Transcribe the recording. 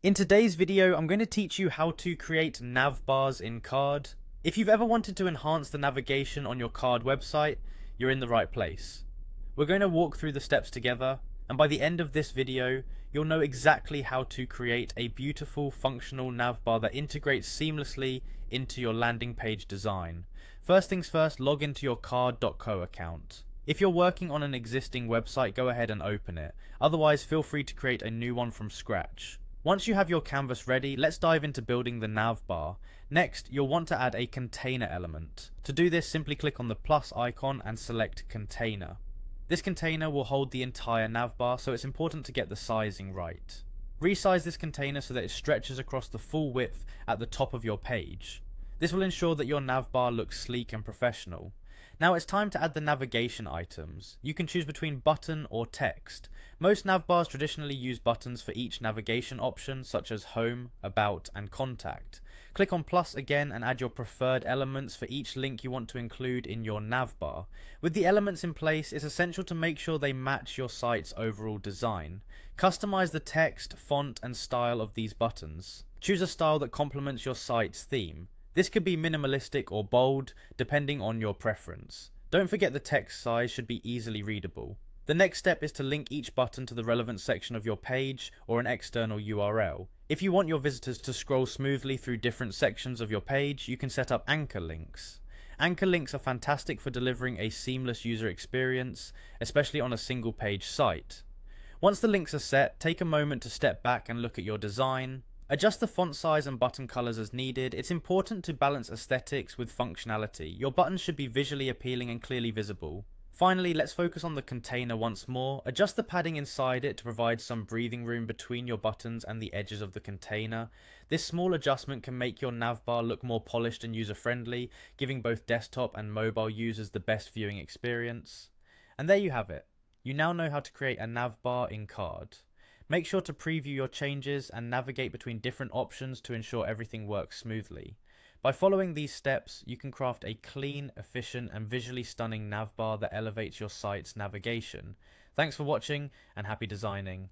In today's video, I'm going to teach you how to create navbars in Card. If you've ever wanted to enhance the navigation on your Card website, you're in the right place. We're going to walk through the steps together, and by the end of this video, you'll know exactly how to create a beautiful, functional navbar that integrates seamlessly into your landing page design. First things first, log into your card.co account. If you're working on an existing website, go ahead and open it. Otherwise, feel free to create a new one from scratch. Once you have your canvas ready, let's dive into building the navbar. Next, you'll want to add a container element. To do this, simply click on the plus icon and select container. This container will hold the entire navbar, so it's important to get the sizing right. Resize this container so that it stretches across the full width at the top of your page. This will ensure that your navbar looks sleek and professional. Now it's time to add the navigation items. You can choose between button or text. Most navbars traditionally use buttons for each navigation option, such as home, about, and contact. Click on plus again and add your preferred elements for each link you want to include in your navbar. With the elements in place, it's essential to make sure they match your site's overall design. Customize the text, font, and style of these buttons. Choose a style that complements your site's theme. This could be minimalistic or bold, depending on your preference. Don't forget the text size should be easily readable. The next step is to link each button to the relevant section of your page or an external URL. If you want your visitors to scroll smoothly through different sections of your page, you can set up anchor links. Anchor links are fantastic for delivering a seamless user experience, especially on a single page site. Once the links are set, take a moment to step back and look at your design. Adjust the font size and button colors as needed. It's important to balance aesthetics with functionality. Your buttons should be visually appealing and clearly visible. Finally, let's focus on the container once more. Adjust the padding inside it to provide some breathing room between your buttons and the edges of the container. This small adjustment can make your navbar look more polished and user-friendly, giving both desktop and mobile users the best viewing experience. And there you have it. You now know how to create a navbar in Card. Make sure to preview your changes and navigate between different options to ensure everything works smoothly. By following these steps, you can craft a clean, efficient, and visually stunning navbar that elevates your site's navigation. Thanks for watching, and happy designing.